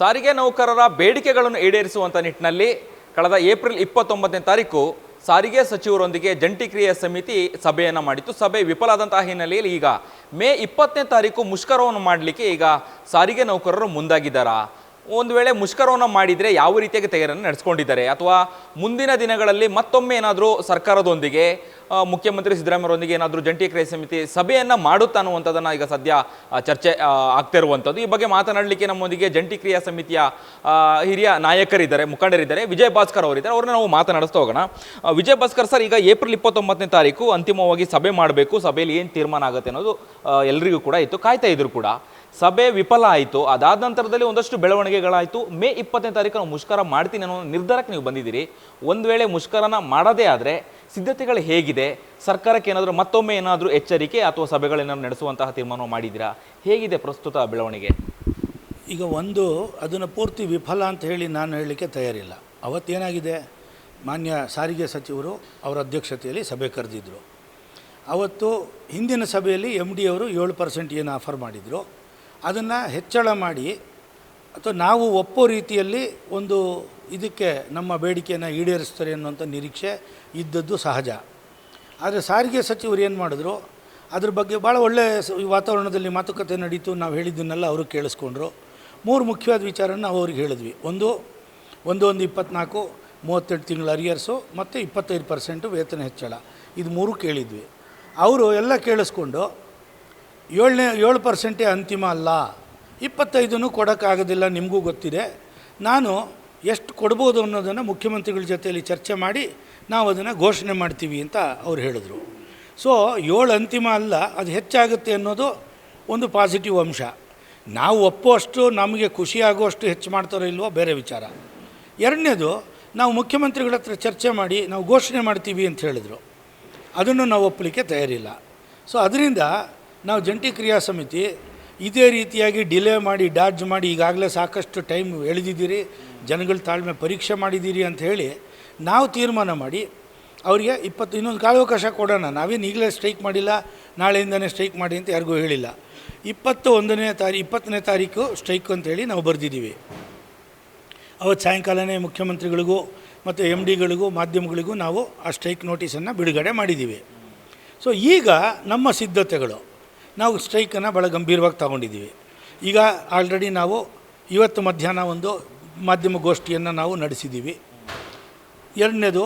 ಸಾರಿಗೆ ನೌಕರರ ಬೇಡಿಕೆಗಳನ್ನು ಈಡೇರಿಸುವಂತ ನಿಟ್ಟಿನಲ್ಲಿ ಕಳೆದ ಏಪ್ರಿಲ್ 29ನೇ ತಾರೀಕು ಸಾರಿಗೆ ಸಚಿವರೊಂದಿಗೆ ಜಂಟಿ ಕ್ರಿಯಾ ಸಮಿತಿ ಸಭೆಯನ್ನು ಮಾಡಿತ್ತು. ಸಭೆ ವಿಫಲವಾದಂತಹ ಹಿನ್ನೆಲೆಯಲ್ಲಿ ಈಗ ಮೇ 20ನೇ ತಾರೀಕು ಮುಷ್ಕರವನ್ನು ಮಾಡಲಿಕ್ಕೆ ಈಗ ಸಾರಿಗೆ ನೌಕರರು ಮುಂದಾಗಿದ್ದಾರಾ? ಒಂದು ವೇಳೆ ಮುಷ್ಕರವನ್ನು ಮಾಡಿದರೆ ಯಾವ ರೀತಿಯಾಗಿ ತಯಾರಿಯನ್ನು ನಡೆಸ್ಕೊಂಡಿದ್ದಾರೆ, ಅಥವಾ ಮುಂದಿನ ದಿನಗಳಲ್ಲಿ ಮತ್ತೊಮ್ಮೆ ಏನಾದರೂ ಸರ್ಕಾರದೊಂದಿಗೆ ಮುಖ್ಯಮಂತ್ರಿ ಸಿದ್ದರಾಮಯ್ಯರೊಂದಿಗೆ ಏನಾದರೂ ಜಂಟಿ ಕ್ರಿಯಾ ಸಮಿತಿ ಸಭೆಯನ್ನು ಮಾಡುತ್ತಾ ಅನ್ನುವಂಥದ್ದನ್ನು ಈಗ ಸದ್ಯ ಚರ್ಚೆ ಆಗ್ತಾ ಇರುವಂಥದ್ದು. ಈ ಬಗ್ಗೆ ಮಾತನಾಡಲಿಕ್ಕೆ ನಮ್ಮೊಂದಿಗೆ ಜಂಟಿ ಕ್ರಿಯಾ ಸಮಿತಿಯ ಹಿರಿಯ ನಾಯಕರಿದ್ದಾರೆ, ಮುಖಂಡರಿದ್ದಾರೆ. ವಿಜಯ್ ಭಾಸ್ಕರ್ ಅವರಿದ್ದಾರೆ, ಅವ್ರನ್ನ ನಾವು ಮಾತನಾಡಿಸ್ತಾ ಹೋಗೋಣ. ವಿಜಯ್ ಭಾಸ್ಕರ್ ಸರ್, ಈಗ ಏಪ್ರಿಲ್ 29ನೇ ತಾರೀಕು ಅಂತಿಮವಾಗಿ ಸಭೆ ಮಾಡಬೇಕು, ಸಭೆಯಲ್ಲಿ ಏನು ತೀರ್ಮಾನ ಆಗುತ್ತೆ ಅನ್ನೋದು ಎಲ್ರಿಗೂ ಕೂಡ ಇತ್ತು, ಕಾಯ್ತಾ ಇದ್ರು ಕೂಡ. ಸಭೆ ವಿಫಲ ಆಯಿತು. ಅದಾದ ನಂತರದಲ್ಲಿ ಒಂದಷ್ಟು ಬೆಳವಣಿಗೆಗಳಾಯಿತು. ಮೇ 20ನೇ ತಾರೀಕು ನಾವು ಮುಷ್ಕರ ಮಾಡ್ತೀನಿ ಅನ್ನೋ ನಿರ್ಧಾರಕ್ಕೆ ನೀವು ಬಂದಿದ್ದೀರಿ. ಒಂದು ವೇಳೆ ಮುಷ್ಕರನ ಮಾಡದೇ ಆದರೆ ಸಿದ್ಧತೆಗಳು ಹೇಗಿದೆ? ಸರ್ಕಾರಕ್ಕೆ ಏನಾದರೂ ಮತ್ತೊಮ್ಮೆ ಏನಾದರೂ ಎಚ್ಚರಿಕೆ ಅಥವಾ ಸಭೆಗಳೇನಾದರೂ ನಡೆಸುವಂತಹ ತೀರ್ಮಾನ ಮಾಡಿದ್ದೀರಾ? ಹೇಗಿದೆ ಪ್ರಸ್ತುತ ಬೆಳವಣಿಗೆ? ಈಗ ಅದನ್ನು ಪೂರ್ತಿ ವಿಫಲ ಅಂತ ಹೇಳಿ ನಾನು ಹೇಳಲಿಕ್ಕೆ ತಯಾರಿಲ್ಲ. ಅವತ್ತೇನಾಗಿದೆ, ಮಾನ್ಯ ಸಾರಿಗೆ ಸಚಿವರು ಅವರ ಅಧ್ಯಕ್ಷತೆಯಲ್ಲಿ ಸಭೆ ಕರೆದಿದ್ದರು. ಅವತ್ತು ಹಿಂದಿನ ಸಭೆಯಲ್ಲಿ MD ಅವರು 7% ಏನು ಆಫರ್ ಮಾಡಿದರು, ಅದನ್ನು ಹೆಚ್ಚಳ ಮಾಡಿ ಅಥವಾ ನಾವು ಒಪ್ಪೋ ರೀತಿಯಲ್ಲಿ ಇದಕ್ಕೆ ನಮ್ಮ ಬೇಡಿಕೆಯನ್ನು ಈಡೇರಿಸ್ತಾರೆ ಅನ್ನುವಂಥ ನಿರೀಕ್ಷೆ ಇದ್ದದ್ದು ಸಹಜ. ಆದರೆ ಸಾರಿಗೆ ಸಚಿವರು ಏನು ಮಾಡಿದ್ರು, ಅದ್ರ ಬಗ್ಗೆ ಭಾಳ ಒಳ್ಳೆಯ ವಾತಾವರಣದಲ್ಲಿ ಮಾತುಕತೆ ನಡೀತು. ನಾವು ಹೇಳಿದ್ದನ್ನೆಲ್ಲ ಅವರು ಕೇಳಿಸ್ಕೊಂಡ್ರು. 3 ಮುಖ್ಯವಾದ ವಿಚಾರನ ನಾವು ಅವ್ರಿಗೆ ಹೇಳಿದ್ವಿ. ಒಂದು 24 38 ತಿಂಗಳ ಅರಿಯರ್ಸು ಮತ್ತು 25% ವೇತನ ಹೆಚ್ಚಳ, ಇದು 3 ಕೇಳಿದ್ವಿ. ಅವರು ಎಲ್ಲ ಕೇಳಿಸ್ಕೊಂಡು 7% ಅಂತಿಮ ಅಲ್ಲ, 25 ಕೊಡೋಕ್ಕಾಗೋದಿಲ್ಲ, ನಿಮಗೂ ಗೊತ್ತಿದೆ, ನಾನು ಎಷ್ಟು ಕೊಡ್ಬೋದು ಅನ್ನೋದನ್ನು ಮುಖ್ಯಮಂತ್ರಿಗಳ ಜೊತೆಯಲ್ಲಿ ಚರ್ಚೆ ಮಾಡಿ ನಾವು ಅದನ್ನು ಘೋಷಣೆ ಮಾಡ್ತೀವಿ ಅಂತ ಅವ್ರು ಹೇಳಿದ್ರು. ಸೊ 7 ಅಂತಿಮ ಅಲ್ಲ, ಅದು ಹೆಚ್ಚಾಗುತ್ತೆ ಅನ್ನೋದು ಒಂದು ಪಾಸಿಟಿವ್ ಅಂಶ. ನಾವು ಒಪ್ಪುವಷ್ಟು, ನಮಗೆ ಖುಷಿಯಾಗುವಷ್ಟು ಹೆಚ್ಚು ಮಾಡ್ತಾರೋ ಇಲ್ವೋ ಬೇರೆ ವಿಚಾರ. ಎರಡನೇದು, ನಾವು ಮುಖ್ಯಮಂತ್ರಿಗಳ ಹತ್ರ ಚರ್ಚೆ ಮಾಡಿ ನಾವು ಘೋಷಣೆ ಮಾಡ್ತೀವಿ ಅಂತ ಹೇಳಿದರು. ಅದನ್ನು ನಾವು ಒಪ್ಪಲಿಕ್ಕೆ ತಯಾರಿಲ್ಲ. ಸೊ ಅದರಿಂದ ನಾವು ಜಂಟಿ ಕ್ರಿಯಾ ಸಮಿತಿ ಇದೇ ರೀತಿಯಾಗಿ ಡಿಲೇ ಮಾಡಿ ಡಾಡ್ಜ್ ಮಾಡಿ ಈಗಾಗಲೇ ಸಾಕಷ್ಟು ಟೈಮ್ ಎಳೆದಿದ್ದೀರಿ, ಜನಗಳ ತಾಳ್ಮೆ ಪರೀಕ್ಷೆ ಮಾಡಿದ್ದೀರಿ ಅಂತ ಹೇಳಿ ನಾವು ತೀರ್ಮಾನ ಮಾಡಿ ಅವರಿಗೆ ಇನ್ನೊಂದು ಕಾಲಾವಕಾಶ ಕೊಡೋಣ. ನಾವೇನು ಈಗಲೇ ಸ್ಟ್ರೈಕ್ ಮಾಡಿಲ್ಲ, ನಾಳೆಯಿಂದನೇ ಸ್ಟ್ರೈಕ್ ಮಾಡಿ ಅಂತ ಯಾರಿಗೂ ಹೇಳಿಲ್ಲ. 20ನೇ ತಾರೀಕು ಸ್ಟ್ರೈಕ್ ಅಂತೇಳಿ ನಾವು ಬರೆದಿದ್ದೀವಿ. ಅವತ್ತು ಸಾಯಂಕಾಲನೇ ಮುಖ್ಯಮಂತ್ರಿಗಳಿಗೂ ಮತ್ತು MDಗಳಿಗೂ ಮಾಧ್ಯಮಗಳಿಗೂ ನಾವು ಆ ಸ್ಟ್ರೈಕ್ ನೋಟಿಸನ್ನು ಬಿಡುಗಡೆ ಮಾಡಿದ್ದೀವಿ. ಸೊ ಈಗ ನಮ್ಮ ಸಿದ್ಧತೆಗಳು, ನಾವು ಸ್ಟ್ರೈಕನ್ನು ಭಾಳ ಗಂಭೀರವಾಗಿ ತಗೊಂಡಿದ್ದೀವಿ. ಈಗ ಆಲ್ರೆಡಿ ನಾವು ಇವತ್ತು ಮಧ್ಯಾಹ್ನ ಒಂದು ಮಾಧ್ಯಮ ಗೋಷ್ಠಿಯನ್ನು ನಾವು ನಡೆಸಿದ್ದೀವಿ. ಎರಡನೇದು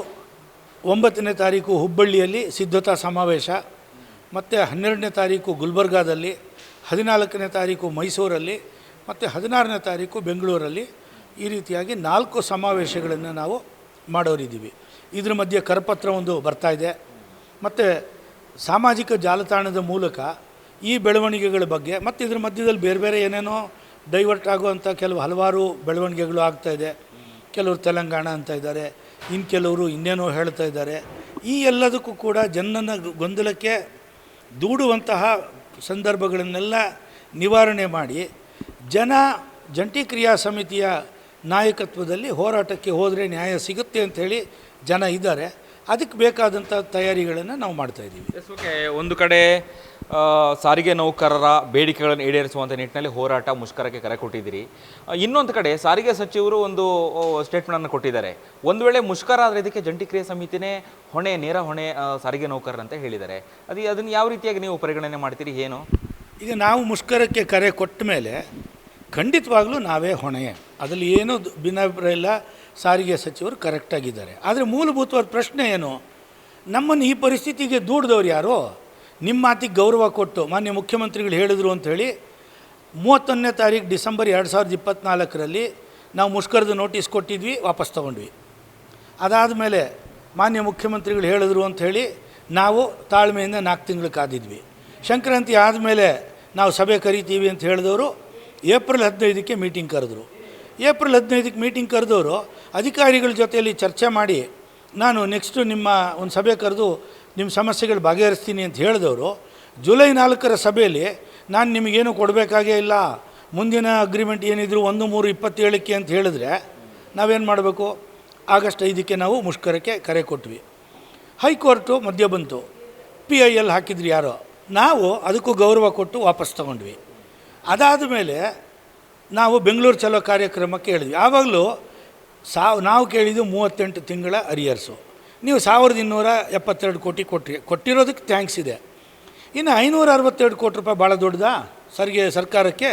9ನೇ ತಾರೀಕು ಹುಬ್ಬಳ್ಳಿಯಲ್ಲಿ ಸಿದ್ಧತಾ ಸಮಾವೇಶ, ಮತ್ತು 12ನೇ ತಾರೀಕು ಗುಲ್ಬರ್ಗಾದಲ್ಲಿ, 14ನೇ ತಾರೀಕು ಮೈಸೂರಲ್ಲಿ ಮತ್ತು 16ನೇ ತಾರೀಕು ಬೆಂಗಳೂರಲ್ಲಿ, ಈ ರೀತಿಯಾಗಿ 4 ಸಮಾವೇಶಗಳನ್ನು ನಾವು ಮಾಡೋರಿದ್ದೀವಿ. ಇದ್ರ ಮಧ್ಯೆ ಕರಪತ್ರ ಒಂದು ಬರ್ತಾಯಿದೆ. ಮತ್ತು ಸಾಮಾಜಿಕ ಜಾಲತಾಣದ ಮೂಲಕ ಈ ಬೆಳವಣಿಗೆಗಳ ಬಗ್ಗೆ ಮತ್ತು ಇದ್ರ ಮಧ್ಯದಲ್ಲಿ ಬೇರೆ ಬೇರೆ ಏನೇನೋ ಡೈವರ್ಟ್ ಆಗುವಂಥ ಹಲವಾರು ಬೆಳವಣಿಗೆಗಳು ಆಗ್ತಾಯಿದೆ. ಕೆಲವರು ತೆಲಂಗಾಣ ಅಂತ ಇದ್ದಾರೆ, ಇನ್ನು ಕೆಲವರು ಇನ್ನೇನೋ ಹೇಳ್ತಾ ಇದ್ದಾರೆ. ಈ ಎಲ್ಲದಕ್ಕೂ ಕೂಡ ಜನನ ಗೊಂದಲಕ್ಕೆ ದೂಡುವಂತಹ ಸಂದರ್ಭಗಳನ್ನೆಲ್ಲ ನಿವಾರಣೆ ಮಾಡಿ ಜಂಟಿ ಕ್ರಿಯಾ ಸಮಿತಿಯ ನಾಯಕತ್ವದಲ್ಲಿ ಹೋರಾಟಕ್ಕೆ ಹೋದರೆ ನ್ಯಾಯ ಸಿಗುತ್ತೆ ಅಂಥೇಳಿ ಜನ ಇದ್ದಾರೆ. ಅದಕ್ಕೆ ಬೇಕಾದಂಥ ತಯಾರಿಗಳನ್ನು ನಾವು ಮಾಡ್ತಾಯಿದ್ದೀವಿ. ಓಕೆ, ಒಂದು ಕಡೆ ಸಾರಿಗೆ ನೌಕರರ ಬೇಡಿಕೆಗಳನ್ನು ಈಡೇರಿಸುವಂಥ ನಿಟ್ಟಿನಲ್ಲಿ ಹೋರಾಟ ಮುಷ್ಕರಕ್ಕೆ ಕರೆ ಕೊಟ್ಟಿದ್ದೀರಿ. ಇನ್ನೊಂದು ಕಡೆ ಸಾರಿಗೆ ಸಚಿವರು ಒಂದು ಸ್ಟೇಟ್ಮೆಂಟನ್ನು ಕೊಟ್ಟಿದ್ದಾರೆ. ಒಂದು ವೇಳೆ ಮುಷ್ಕರ ಆದರೆ ಇದಕ್ಕೆ ಜಂಟಿ ಕ್ರಿಯಾ ಸಮಿತಿನೇ ನೇರ ಹೊಣೆ ಸಾರಿಗೆ ನೌಕರರಂತ ಹೇಳಿದ್ದಾರೆ. ಅದನ್ನು ಯಾವ ರೀತಿಯಾಗಿ ನೀವು ಪರಿಗಣನೆ ಮಾಡ್ತೀರಿ? ಏನು ಈಗ ನಾವು ಮುಷ್ಕರಕ್ಕೆ ಕರೆ ಕೊಟ್ಟ ಮೇಲೆ ಖಂಡಿತವಾಗ್ಲೂ ನಾವೇ ಹೊಣೆ, ಅದರಲ್ಲಿ ಏನೂ ಭಿನ್ನಾಭಿಪ್ರಾಯ ಇಲ್ಲ. ಸಾರಿಗೆ ಸಚಿವರು ಕರೆಕ್ಟಾಗಿದ್ದಾರೆ. ಆದರೆ ಮೂಲಭೂತವಾದ ಪ್ರಶ್ನೆ ಏನು, ನಮ್ಮನ್ನು ಈ ಪರಿಸ್ಥಿತಿಗೆ ದೂಡಿದವ್ರು ಯಾರು? ನಿಮ್ಮ ಮಾತಿಗೆ ಗೌರವ ಕೊಟ್ಟು ಮಾನ್ಯ ಮುಖ್ಯಮಂತ್ರಿಗಳು ಹೇಳಿದರು ಅಂಥೇಳಿ 31ನೇ ತಾರೀಕು ಡಿಸೆಂಬರ್ 2024ರಲ್ಲಿ ನಾವು ಮುಷ್ಕರದ ನೋಟಿಸ್ ಕೊಟ್ಟಿದ್ವಿ, ವಾಪಸ್ ತೊಗೊಂಡ್ವಿ. ಅದಾದ ಮೇಲೆ ಮಾನ್ಯ ಮುಖ್ಯಮಂತ್ರಿಗಳು ಹೇಳಿದ್ರು ಅಂಥೇಳಿ ನಾವು ತಾಳ್ಮೆಯಿಂದ 4 ತಿಂಗಳು ಕಾದಿದ್ವಿ. ಸಂಕ್ರಾಂತಿ ಆದಮೇಲೆ ನಾವು ಸಭೆ ಕರಿತೀವಿ ಅಂತ ಹೇಳಿದವರು ಏಪ್ರಿಲ್ 15ಕ್ಕೆ ಮೀಟಿಂಗ್ ಕರೆದ್ರು. ಏಪ್ರಿಲ್ 15ಕ್ಕೆ ಮೀಟಿಂಗ್ ಕರೆದವರು ಅಧಿಕಾರಿಗಳ ಜೊತೆಯಲ್ಲಿ ಚರ್ಚೆ ಮಾಡಿ ನಾನು ನೆಕ್ಸ್ಟು ನಿಮ್ಮ ಒಂದು ಸಭೆ ಕರೆದು ನಿಮ್ಮ ಸಮಸ್ಯೆಗಳು ಬಗೆಹರಿಸ್ತೀನಿ ಅಂತ ಹೇಳಿದವರು ಜುಲೈ 4ರ ಸಭೆಯಲ್ಲಿ ನಾನು ನಿಮಗೇನು ಕೊಡಬೇಕಾಗೇ ಇಲ್ಲ, ಮುಂದಿನ ಅಗ್ರಿಮೆಂಟ್ ಏನಿದ್ರು 1/3/27ಕ್ಕೆ ಅಂತ ಹೇಳಿದ್ರೆ ನಾವೇನು ಮಾಡಬೇಕು? ಆಗಸ್ಟ್ 5ಕ್ಕೆ ನಾವು ಮುಷ್ಕರಕ್ಕೆ ಕರೆ ಕೊಟ್ವಿ. ಹೈಕೋರ್ಟು ಮಧ್ಯ ಬಂತು, PIL ಹಾಕಿದ್ರು ಯಾರೋ, ನಾವು ಅದಕ್ಕೂ ಗೌರವ ಕೊಟ್ಟು ವಾಪಸ್ ತಗೊಂಡ್ವಿ. ಅದಾದ ಮೇಲೆ ನಾವು ಬೆಂಗಳೂರು ಚಲೋ ಕಾರ್ಯಕ್ರಮಕ್ಕೆ ಹೇಳಿದ್ವಿ. ಆವಾಗಲೂ ನಾವು ಕೇಳಿದ್ದು 38 ತಿಂಗಳ ಅರಿಯರ್ಸು. ನೀವು 1272 ಕೋಟಿ ಕೊಟ್ಟಿರೋದಕ್ಕೆ ಥ್ಯಾಂಕ್ಸ್ ಇದೆ. ಇನ್ನು 562 ಕೋಟಿ ರೂಪಾಯಿ ಭಾಳ ದೊಡ್ಡದಾ ಸರ್ಕಾರಕ್ಕೆ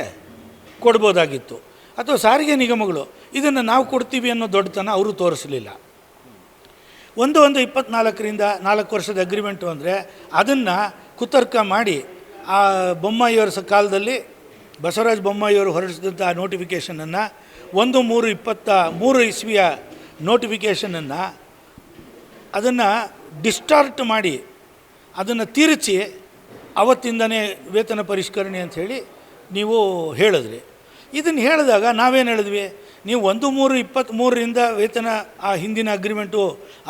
ಕೊಡ್ಬೋದಾಗಿತ್ತು. ಅಥವಾ ಸಾರಿಗೆ ನಿಗಮಗಳು ಇದನ್ನು ನಾವು ಕೊಡ್ತೀವಿ ಅನ್ನೋ ದೊಡ್ಡತನ ಅವರು ತೋರಿಸಲಿಲ್ಲ. 1/24ರಿಂದ 4 ವರ್ಷದ ಅಗ್ರಿಮೆಂಟು ಅಂದರೆ ಅದನ್ನು ಕುತರ್ಕ ಮಾಡಿ ಆ ಬೊಮ್ಮಾಯಿಯವರ ಕಾಲದಲ್ಲಿ ಬಸವರಾಜ ಬೊಮ್ಮಾಯಿಯವರು ಹೊರಡಿಸಿದಂಥ ನೋಟಿಫಿಕೇಷನನ್ನು 1/3/23 ಇಸ್ವಿಯ ನೋಟಿಫಿಕೇಷನನ್ನು ಅದನ್ನು ಡಿಸ್ಟಾರ್ಟ್ ಮಾಡಿ ಅದನ್ನು ತಿರುಚಿ ಅವತ್ತಿಂದನೇ ವೇತನ ಪರಿಷ್ಕರಣೆ ಅಂಥೇಳಿ ನೀವು ಹೇಳಿದ್ರಿ. ಇದನ್ನು ಹೇಳಿದಾಗ ನಾವೇನು ಹೇಳಿದ್ವಿ, ನೀವು 1/3/23ರಿಂದ ವೇತನ ಆ ಹಿಂದಿನ ಅಗ್ರಿಮೆಂಟು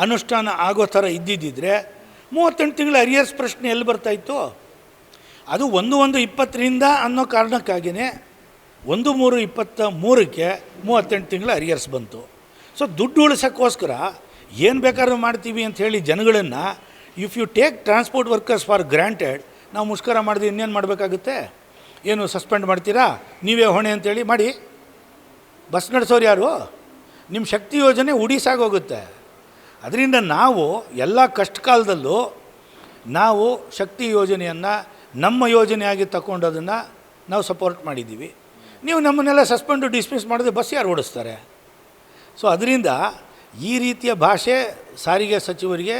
ಅನುಷ್ಠಾನ ಆಗೋ ಥರ ಇದ್ದಿದ್ದರೆ 38 ತಿಂಗಳ ಅರಿಯರ್ಸ್ ಪ್ರಶ್ನೆ ಎಲ್ಲಿ ಬರ್ತಾಯಿತ್ತು? ಅದು 1/1/20ರಿಂದ ಅನ್ನೋ ಕಾರಣಕ್ಕಾಗಿಯೇ 1/3/23ಕ್ಕೆ 38 ತಿಂಗಳ ಅರಿಯರ್ಸ್ ಬಂತು. ಸೊ ದುಡ್ಡು ಉಳಿಸೋಕ್ಕೋಸ್ಕರ ಏನು ಬೇಕಾದ್ರೂ ಮಾಡ್ತೀವಿ ಅಂಥೇಳಿ ಜನಗಳನ್ನು if you take transport workers for granted, ನಾವು ಮುಷ್ಕರ ಮಾಡಿದ್ರೆ ಇನ್ನೇನು ಮಾಡಬೇಕಾಗುತ್ತೆ? ಏನು ಸಸ್ಪೆಂಡ್ ಮಾಡ್ತೀರಾ? ನೀವೇ ಹೊಣೆ ಅಂತೇಳಿ ಮಾಡಿ. ಬಸ್ ನಡೆಸೋರು ಯಾರು? ನಿಮ್ಮ ಶಕ್ತಿ ಯೋಜನೆ ಉಡಿಸಾಗೋಗುತ್ತೆ. ಅದರಿಂದ ನಾವು ಎಲ್ಲ ಕಷ್ಟ ಕಾಲದಲ್ಲೂ ನಾವು ಶಕ್ತಿ ಯೋಜನೆಯನ್ನು ನಮ್ಮ ಯೋಜನೆಯಾಗಿ ತಗೊಂಡೋದನ್ನು ನಾವು ಸಪೋರ್ಟ್ ಮಾಡಿದ್ದೀವಿ. ನೀವು ನಮ್ಮನ್ನೆಲ್ಲ ಸಸ್ಪೆಂಡು ಡಿಸ್ಮಿಸ್ ಮಾಡಿದ್ರೆ ಬಸ್ ಯಾರು ಓಡಿಸ್ತಾರೆ? ಸೊ ಅದರಿಂದ ಈ ರೀತಿಯ ಭಾಷೆ ಸಾರಿಗೆ ಸಚಿವರಿಗೆ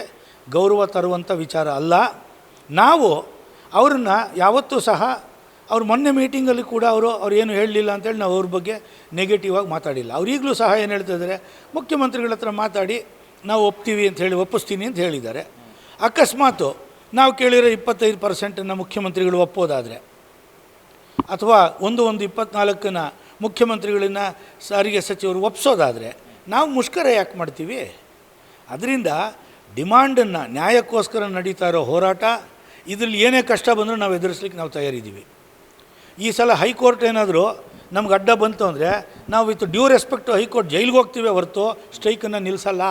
ಗೌರವ ತರುವಂಥ ವಿಚಾರ ಅಲ್ಲ. ನಾವು ಅವ್ರನ್ನ ಯಾವತ್ತೂ ಸಹ ಅವ್ರು ಮೊನ್ನೆ ಮೀಟಿಂಗಲ್ಲಿ ಕೂಡ ಅವ್ರು ಏನು ಹೇಳಲಿಲ್ಲ ಅಂತೇಳಿ ನಾವು ಅವ್ರ ಬಗ್ಗೆ ನೆಗೆಟಿವ್ ಆಗಿ ಮಾತಾಡಿಲ್ಲ. ಅವ್ರು ಈಗಲೂ ಸಹ ಏನು ಹೇಳ್ತಿದ್ದಾರೆ, ಮುಖ್ಯಮಂತ್ರಿಗಳ ಹತ್ರ ಮಾತಾಡಿ ನಾವು ಒಪ್ತೀವಿ ಅಂಥೇಳಿ ಒಪ್ಪಿಸ್ತೀನಿ ಅಂತ ಹೇಳಿದ್ದಾರೆ. ಅಕಸ್ಮಾತು ನಾವು ಕೇಳಿರೋ 25% ಮುಖ್ಯಮಂತ್ರಿಗಳು ಒಪ್ಪೋದಾದರೆ ಅಥವಾ 1/1/24 ಮುಖ್ಯಮಂತ್ರಿಗಳನ್ನ ಸಾರಿಗೆ ಸಚಿವರು ಒಪ್ಪಿಸೋದಾದರೆ ನಾವು ಮುಷ್ಕರ ಯಾಕೆ ಮಾಡ್ತೀವಿ? ಅದರಿಂದ ಡಿಮಾಂಡನ್ನು ನ್ಯಾಯಕ್ಕೋಸ್ಕರ ನಡೀತಾ ಇರೋ ಹೋರಾಟ, ಇದರಲ್ಲಿ ಏನೇ ಕಷ್ಟ ಬಂದರೂ ನಾವು ಎದುರಿಸ್ಲಿಕ್ಕೆ ನಾವು ತಯಾರಿದ್ದೀವಿ. ಈ ಸಲ ಹೈಕೋರ್ಟ್ ಏನಾದರೂ ನಮ್ಗೆ ಅಡ್ಡ ಬಂತು ಅಂದರೆ ನಾವು ವಿತ್ ಡ್ಯೂ ರೆಸ್ಪೆಕ್ಟು ಹೈಕೋರ್ಟ್ ಜೈಲಿಗೆ ಹೋಗ್ತೀವಿ ಹೊರತು ಸ್ಟ್ರೈಕನ್ನು ನಿಲ್ಲಿಸಲ್ಲ.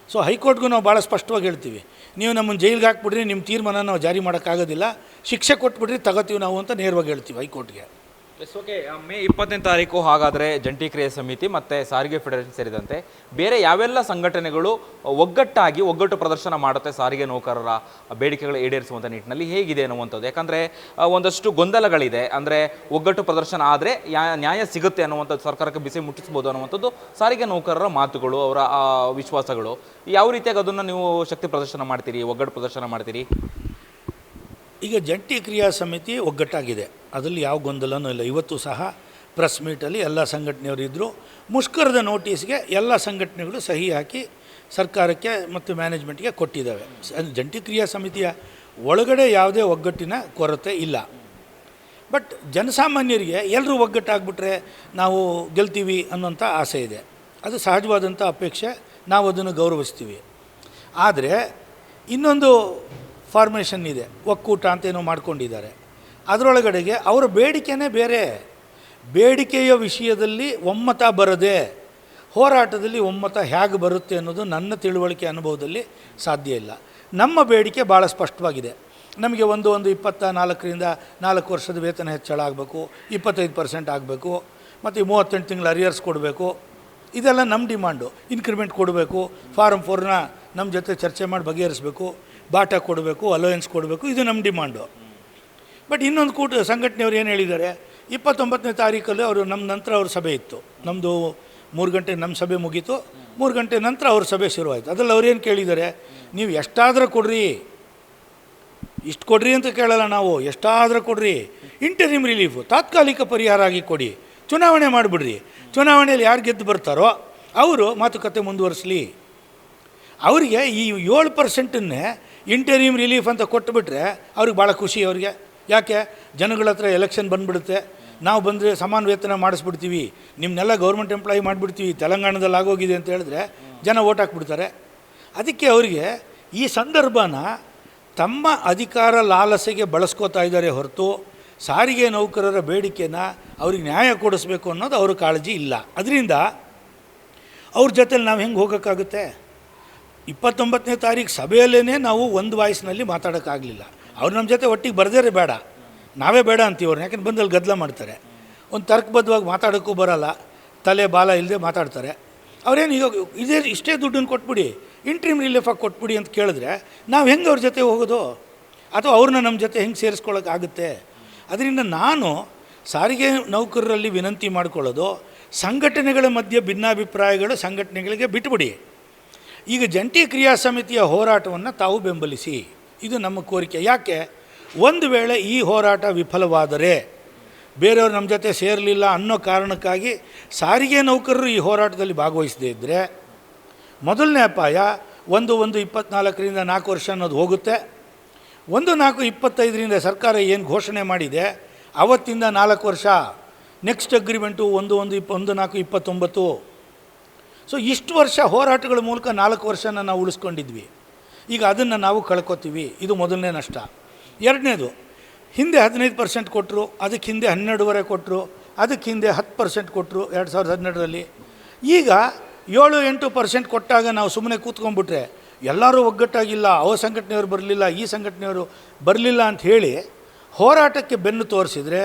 ಸೊ ಹೈಕೋರ್ಟ್ಗೂ ನಾವು ಭಾಳ ಸ್ಪಷ್ಟವಾಗಿ ಹೇಳ್ತೀವಿ, ನೀವು ನಮ್ಮನ್ನು ಜೈಲಿಗೆ ಹಾಕ್ಬಿಡ್ರಿ, ನಿಮ್ಮ ತೀರ್ಮಾನ ನಾವು ಜಾರಿ ಮಾಡೋಕ್ಕಾಗೋದಿಲ್ಲ, ಶಿಕ್ಷೆ ಕೊಟ್ಬಿಡ್ರಿ, ತಗೋತೀವಿ ನಾವು ಅಂತ ನೇರವಾಗಿ ಹೇಳ್ತೀವಿ ಹೈಕೋರ್ಟ್ಗೆ. ಓಕೆ, ಮೇ 20ನೇ ತಾರೀಕು ಹಾಗಾದರೆ ಜಂಟಿ ಕ್ರಿಯಾ ಸಮಿತಿ ಮತ್ತು ಸಾರಿಗೆ ಫೆಡರೇಷನ್ ಸೇರಿದಂತೆ ಬೇರೆ ಯಾವೆಲ್ಲ ಸಂಘಟನೆಗಳು ಒಗ್ಗಟ್ಟು ಪ್ರದರ್ಶನ ಮಾಡುತ್ತೆ ಸಾರಿಗೆ ನೌಕರರ ಬೇಡಿಕೆಗಳು ಈಡೇರಿಸುವಂಥ ನಿಟ್ಟಿನಲ್ಲಿ ಹೇಗಿದೆ ಅನ್ನುವಂಥದ್ದು? ಯಾಕಂದರೆ ಒಂದಷ್ಟು ಗೊಂದಲಗಳಿದೆ. ಅಂದರೆ ಒಗ್ಗಟ್ಟು ಪ್ರದರ್ಶನ ಆದರೆ ನ್ಯಾಯ ಸಿಗುತ್ತೆ ಅನ್ನುವಂಥದ್ದು, ಸರ್ಕಾರಕ್ಕೆ ಬಿಸಿ ಮುಟ್ಟಿಸ್ಬೋದು ಅನ್ನುವಂಥದ್ದು ಸಾರಿಗೆ ನೌಕರರ ಮಾತುಗಳು, ಅವರ ವಿಶ್ವಾಸಗಳು. ಯಾವ ರೀತಿಯಾಗಿ ಅದನ್ನು ನೀವು ಶಕ್ತಿ ಪ್ರದರ್ಶನ ಮಾಡ್ತೀರಿ, ಒಗ್ಗಟ್ಟು ಪ್ರದರ್ಶನ ಮಾಡ್ತೀರಿ? ಈಗ ಜಂಟಿ ಕ್ರಿಯಾ ಸಮಿತಿ ಒಗ್ಗಟ್ಟಾಗಿದೆ, ಅದರಲ್ಲಿ ಯಾವ ಗೊಂದಲನೂ ಇಲ್ಲ. ಇವತ್ತು ಸಹ ಪ್ರೆಸ್ ಮೀಟಲ್ಲಿ ಎಲ್ಲ ಸಂಘಟನೆಯವರಿದ್ದರು. ಮುಷ್ಕರದ ನೋಟಿಸ್ಗೆ ಎಲ್ಲ ಸಂಘಟನೆಗಳು ಸಹಿ ಹಾಕಿ ಸರ್ಕಾರಕ್ಕೆ ಮತ್ತು ಮ್ಯಾನೇಜ್ಮೆಂಟ್ಗೆ ಕೊಟ್ಟಿದ್ದಾವೆ. ಜಂಟಿ ಕ್ರಿಯಾ ಸಮಿತಿಯ ಒಳಗಡೆ ಯಾವುದೇ ಒಗ್ಗಟ್ಟಿನ ಕೊರತೆ ಇಲ್ಲ. ಬಟ್ ಜನಸಾಮಾನ್ಯರಿಗೆ ಎಲ್ಲರೂ ಒಗ್ಗಟ್ಟಾಗ್ಬಿಟ್ರೆ ನಾವು ಗೆಲ್ತೀವಿ ಅನ್ನೋಂಥ ಆಸೆ ಇದೆ. ಅದು ಸಹಜವಾದಂಥ ಅಪೇಕ್ಷೆ, ನಾವು ಅದನ್ನು ಗೌರವಿಸ್ತೀವಿ. ಆದರೆ ಇನ್ನೊಂದು ಫಾರ್ಮೇಷನ್ ಇದೆ, ಒಕ್ಕೂಟ ಅಂತೇನೋ ಮಾಡ್ಕೊಂಡಿದ್ದಾರೆ. ಅದರೊಳಗಡೆಗೆ ಅವರ ಬೇಡಿಕೆನೇ ಬೇರೆ. ಬೇಡಿಕೆಯ ವಿಷಯದಲ್ಲಿ ಒಮ್ಮತ ಬರದೆ ಹೋರಾಟದಲ್ಲಿ ಒಮ್ಮತ ಹೇಗೆ ಬರುತ್ತೆ ಅನ್ನೋದು ನನ್ನ ತಿಳುವಳಿಕೆ ಅನುಭವದಲ್ಲಿ ಸಾಧ್ಯ ಇಲ್ಲ. ನಮ್ಮ ಬೇಡಿಕೆ ಭಾಳ ಸ್ಪಷ್ಟವಾಗಿದೆ. ನಮಗೆ 1/1/24ರಿಂದ 4 ವರ್ಷದ ವೇತನ ಹೆಚ್ಚಳ ಆಗಬೇಕು, 25% ಆಗಬೇಕು, ಮತ್ತು 38 ತಿಂಗಳ ಅರಿಯರ್ಸ್ ಕೊಡಬೇಕು. ಇದೆಲ್ಲ ನಮ್ಮ ಡಿಮಾಂಡು. ಇನ್ಕ್ರಿಮೆಂಟ್ ಕೊಡಬೇಕು, ಫಾರಮ್ 4ನ ನಮ್ಮ ಜೊತೆ ಚರ್ಚೆ ಮಾಡಿ ಬಗೆಹರಿಸಬೇಕು, ಬಾಟ ಕೊಡಬೇಕು, ಅಲೋಯನ್ಸ್ ಕೊಡಬೇಕು, ಇದು ನಮ್ಮ ಡಿಮಾಂಡು. ಬಟ್ ಇನ್ನೊಂದು ಸಂಘಟನೆಯವ್ರು ಏನು ಹೇಳಿದ್ದಾರೆ, 29ನೇ ತಾರೀಕಲ್ಲಿ ಅವರು ನಮ್ಮ ನಂತರ ಅವ್ರ ಸಭೆ ಇತ್ತು. ನಮ್ಮದು 3 ಗಂಟೆ ನಮ್ಮ ಸಭೆ ಮುಗೀತು, 3 ಗಂಟೆ ನಂತರ ಅವ್ರ ಸಭೆ ಶುರುವಾಯಿತು. ಅದರಲ್ಲಿ ಅವ್ರೇನು ಕೇಳಿದ್ದಾರೆ, ನೀವು ಎಷ್ಟಾದರೂ ಕೊಡ್ರಿ, ಇಷ್ಟು ಕೊಡ್ರಿ ಅಂತ ಕೇಳಲ್ಲ ನಾವು, ಎಷ್ಟಾದರೂ ಕೊಡ್ರಿ, ಇಂಟರಿಮ್ ರಿಲೀಫು ತಾತ್ಕಾಲಿಕ ಪರಿಹಾರ ಆಗಿ ಕೊಡಿ, ಚುನಾವಣೆ ಮಾಡಿಬಿಡ್ರಿ, ಚುನಾವಣೆಯಲ್ಲಿ ಯಾರು ಗೆದ್ದು ಬರ್ತಾರೋ ಅವರು ಮಾತುಕತೆ ಮುಂದುವರಿಸಲಿ. ಅವರಿಗೆ ಈ 7%ನ್ನೇ ಇಂಟರಿಮ್ ರಿಲೀಫ್ ಅಂತ ಕೊಟ್ಟುಬಿಟ್ರೆ ಅವ್ರಿಗೆ ಭಾಳ ಖುಷಿ. ಅವ್ರಿಗೆ ಯಾಕೆ, ಜನಗಳ ಹತ್ರ ಎಲೆಕ್ಷನ್ ಬಂದುಬಿಡುತ್ತೆ, ನಾವು ಬಂದರೆ ಸಮಾನ ವೇತನ ಮಾಡಿಸ್ಬಿಡ್ತೀವಿ, ನಿಮ್ಮನ್ನೆಲ್ಲ ಗೌರ್ಮೆಂಟ್ ಎಂಪ್ಲಾಯಿ ಮಾಡಿಬಿಡ್ತೀವಿ, ತೆಲಂಗಾಣದಲ್ಲಿ ಆಗೋಗಿದೆ ಅಂತ ಹೇಳಿದ್ರೆ ಜನ ಓಟ್ ಹಾಕ್ಬಿಡ್ತಾರೆ. ಅದಕ್ಕೆ ಅವರಿಗೆ ಈ ಸಂದರ್ಭನ ತಮ್ಮ ಅಧಿಕಾರ ಲಾಲಸೆಗೆ ಬಳಸ್ಕೋತಾ ಇದ್ದಾರೆ ಹೊರತು ಸಾರಿಗೆ ನೌಕರರ ಬೇಡಿಕೆನ ಅವ್ರಿಗೆ ನ್ಯಾಯ ಕೊಡಿಸ್ಬೇಕು ಅನ್ನೋದು ಅವ್ರ ಕಾಳಜಿ ಇಲ್ಲ. ಅದರಿಂದ ಅವ್ರ ಜೊತೆಲಿ ನಾವು ಹೆಂಗೆ ಹೋಗೋಕ್ಕಾಗುತ್ತೆ? 29ನೇ ತಾರೀಕು ಸಭೆಯಲ್ಲೇ ನಾವು ಒಂದು ವಾಯ್ಸ್ನಲ್ಲಿ ಮಾತಾಡೋಕ್ಕಾಗಲಿಲ್ಲ. ಅವ್ರು ನಮ್ಮ ಜೊತೆ ಒಟ್ಟಿಗೆ ಬರ್ದೇ ಬೇಡ, ನಾವೇ ಬೇಡ ಅಂತೀವಿ ಅವ್ರನ್ನ, ಯಾಕೆಂದ್ರೆ ಬಂದಲ್ಲಿ ಗದ್ದಲ ಮಾಡ್ತಾರೆ. ಒಂದು ತರ್ಕಬದ್ಧವಾಗಿ ಮಾತಾಡೋಕ್ಕೂ ಬರೋಲ್ಲ, ತಲೆ ಬಾಲ ಇಲ್ಲದೆ ಮಾತಾಡ್ತಾರೆ. ಅವ್ರೇನು ಈಗ ಇಷ್ಟೇ ದುಡ್ಡನ್ನು ಕೊಟ್ಬಿಡಿ, ಇಂಟ್ರೀಮ್ ರಿಲೀಫಾಗಿ ಕೊಟ್ಬಿಡಿ ಅಂತ ಕೇಳಿದ್ರೆ ನಾವು ಹೆಂಗೆ ಅವ್ರ ಜೊತೆ ಹೋಗೋದು, ಅಥವಾ ಅವ್ರನ್ನ ನಮ್ಮ ಜೊತೆ ಹೆಂಗೆ ಸೇರಿಸ್ಕೊಳ್ಳೋಕ್ಕಾಗುತ್ತೆ? ಅದರಿಂದ ನಾನು ಸಾರಿಗೆ ನೌಕರರಲ್ಲಿ ವಿನಂತಿ ಮಾಡಿಕೊಳ್ಳೋದು, ಸಂಘಟನೆಗಳ ಮಧ್ಯೆ ಭಿನ್ನಾಭಿಪ್ರಾಯಗಳು ಸಂಘಟನೆಗಳಿಗೆ ಬಿಟ್ಟುಬಿಡಿ. ಈಗ ಜಂಟಿ ಕ್ರಿಯಾ ಸಮಿತಿಯ ಹೋರಾಟವನ್ನು ತಾವು ಬೆಂಬಲಿಸಿ, ಇದು ನಮ್ಮ ಕೋರಿಕೆ. ಯಾಕೆ, ಒಂದು ವೇಳೆ ಈ ಹೋರಾಟ ವಿಫಲವಾದರೆ, ಬೇರೆಯವರು ನಮ್ಮ ಜೊತೆ ಸೇರಲಿಲ್ಲ ಅನ್ನೋ ಕಾರಣಕ್ಕಾಗಿ ಸಾರಿಗೆ ನೌಕರರು ಈ ಹೋರಾಟದಲ್ಲಿ ಭಾಗವಹಿಸದೇ ಇದ್ದರೆ, ಮೊದಲನೇ ಅಪಾಯ 1/1/24ರಿಂದ 4 ವರ್ಷ ಅನ್ನೋದು ಹೋಗುತ್ತೆ. 1/4/25ರಿಂದ ಸರ್ಕಾರ ಏನು ಘೋಷಣೆ ಮಾಡಿದೆ ಅವತ್ತಿಂದ 4 ವರ್ಷ, ನೆಕ್ಸ್ಟ್ ಅಗ್ರಿಮೆಂಟು 1/1/24/29. ಸೊ ಇಷ್ಟು ವರ್ಷ ಹೋರಾಟಗಳ ಮೂಲಕ 4 ವರ್ಷನ ನಾವು ಉಳಿಸ್ಕೊಂಡಿದ್ವಿ. ಈಗ ಅದನ್ನು ನಾವು ಕಳ್ಕೊತೀವಿ. ಇದು ಮೊದಲನೇ ನಷ್ಟ. ಎರಡನೇದು, ಹಿಂದೆ 15% ಕೊಟ್ಟರು, ಅದಕ್ಕೆ ಹಿಂದೆ 12.5% ಕೊಟ್ಟರು, ಅದಕ್ಕೆ ಹಿಂದೆ 10% ಕೊಟ್ಟರು 2012ರಲ್ಲಿ. ಈಗ 7-8% ಕೊಟ್ಟಾಗ ನಾವು ಸುಮ್ಮನೆ ಕೂತ್ಕೊಂಡ್ಬಿಟ್ರೆ, ಎಲ್ಲರೂ ಒಗ್ಗಟ್ಟಾಗಿಲ್ಲ, ಅವ ಸಂಘಟನೆಯವರು ಬರಲಿಲ್ಲ, ಈ ಸಂಘಟನೆಯವರು ಬರಲಿಲ್ಲ ಅಂತ ಹೇಳಿ ಹೋರಾಟಕ್ಕೆ ಬೆನ್ನು ತೋರಿಸಿದರೆ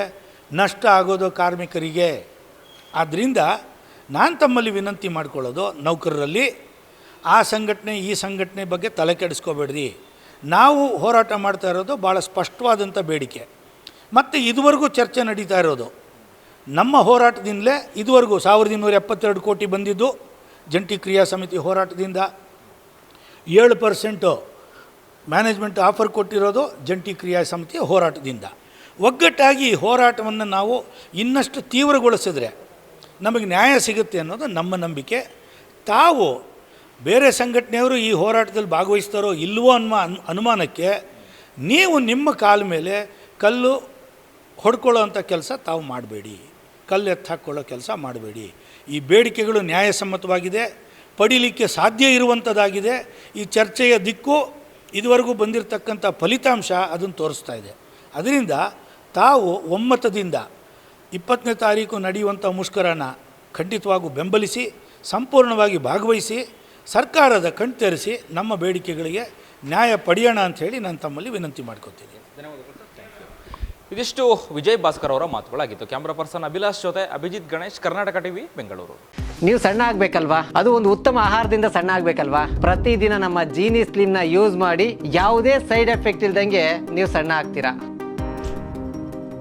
ನಷ್ಟ ಆಗೋದು ಕಾರ್ಮಿಕರಿಗೆ. ಆದ್ದರಿಂದ ನಾನು ತಮ್ಮಲ್ಲಿ ವಿನಂತಿ ಮಾಡ್ಕೊಳ್ಳೋದು, ನೌಕರರಲ್ಲಿ ಆ ಸಂಘಟನೆ ಈ ಸಂಘಟನೆ ಬಗ್ಗೆ ತಲೆ ಕೆಡಿಸ್ಕೋಬೇಡ್ರಿ. ನಾವು ಹೋರಾಟ ಮಾಡ್ತಾ ಇರೋದು ಭಾಳ ಸ್ಪಷ್ಟವಾದಂಥ ಬೇಡಿಕೆ. ಮತ್ತು ಇದುವರೆಗೂ ಚರ್ಚೆ ನಡೀತಾ ಇರೋದು ನಮ್ಮ ಹೋರಾಟದಿಂದಲೇ. ಇದುವರೆಗೂ 1272 ಕೋಟಿ ಬಂದಿದ್ದು ಜಂಟಿ ಕ್ರಿಯಾ ಸಮಿತಿ ಹೋರಾಟದಿಂದ. 7% ಮ್ಯಾನೇಜ್ಮೆಂಟ್ ಆಫರ್ ಕೊಟ್ಟಿರೋದು ಜಂಟಿ ಕ್ರಿಯಾ ಸಮಿತಿಯ ಹೋರಾಟದಿಂದ. ಒಗ್ಗಟ್ಟಾಗಿ ಈ ಹೋರಾಟವನ್ನು ನಾವು ಇನ್ನಷ್ಟು ತೀವ್ರಗೊಳಿಸಿದ್ರೆ ನಮಗೆ ನ್ಯಾಯ ಸಿಗುತ್ತೆ ಅನ್ನೋದು ನಮ್ಮ ನಂಬಿಕೆ. ತಾವು ಬೇರೆ ಸಂಘಟನೆಯವರು ಈ ಹೋರಾಟದಲ್ಲಿ ಭಾಗವಹಿಸ್ತಾರೋ ಇಲ್ಲವೋ ಅನ್ನೋ ಅನುಮಾನಕ್ಕೆ ನೀವು ನಿಮ್ಮ ಕಾಲ ಮೇಲೆ ಕಲ್ಲು ಹೊಡ್ಕೊಳ್ಳೋ ಅಂಥ ಕೆಲಸ ತಾವು ಮಾಡಬೇಡಿ, ಕಲ್ಲು ಎತ್ತು ಹಾಕ್ಕೊಳ್ಳೋ ಕೆಲಸ ಮಾಡಬೇಡಿ. ಈ ಬೇಡಿಕೆಗಳು ನ್ಯಾಯಸಮ್ಮತವಾಗಿದೆ, ಪಡೀಲಿಕ್ಕೆ ಸಾಧ್ಯ ಇರುವಂಥದ್ದಾಗಿದೆ. ಈ ಚರ್ಚೆಯ ದಿಕ್ಕು ಇದುವರೆಗೂ ಬಂದಿರತಕ್ಕಂಥ ಫಲಿತಾಂಶ ಅದನ್ನು ತೋರಿಸ್ತಾ ಇದೆ. ಅದರಿಂದ ತಾವು ಒಮ್ಮತದಿಂದ 20ನೇ ತಾರೀಕು ನಡೆಯುವಂಥ ಮುಷ್ಕರನ ಖಂಡಿತವಾಗೂ ಬೆಂಬಲಿಸಿ, ಸಂಪೂರ್ಣವಾಗಿ ಭಾಗವಹಿಸಿ, ಸರ್ಕಾರದ ಕಣ್ತೆರೆಸಿ ನಮ್ಮ ಬೇಡಿಕೆಗಳಿಗೆ ನ್ಯಾಯ ಪಡೆಯೋಣ ಅಂಥೇಳಿ ನಾನು ತಮ್ಮಲ್ಲಿ ವಿನಂತಿ ಮಾಡ್ಕೊತೀನಿ. ಇದಿಷ್ಟು ವಿಜಯ್ ಭಾಸ್ಕರ್ ಅವರ ಮಾತುಗಳಾಗಿತ್ತು. ಕ್ಯಾಮ್ರಾ ಪರ್ಸನ್ ಅಭಿಲಾಷ್ ಜೊತೆ ಅಭಿಜಿತ್ ಗಣೇಶ್, ಕರ್ನಾಟಕ ಟಿವಿ, ಬೆಂಗಳೂರು. ನೀವು ಸಣ್ಣ ಆಗ್ಬೇಕಲ್ವಾ? ಅದು ಒಂದು ಉತ್ತಮ ಆಹಾರದಿಂದ ಸಣ್ಣ ಆಗ್ಬೇಕಲ್ವಾ? ಪ್ರತಿದಿನ ನಮ್ಮ ಜೀನಿ ಸ್ಲಿಮ್ ನ ಯೂಸ್ ಮಾಡಿ ಯಾವುದೇ ಸೈಡ್ ಎಫೆಕ್ಟ್ ಇಲ್ದಂಗೆ ನೀವು ಸಣ್ಣ ಆಗ್ತೀರಾ.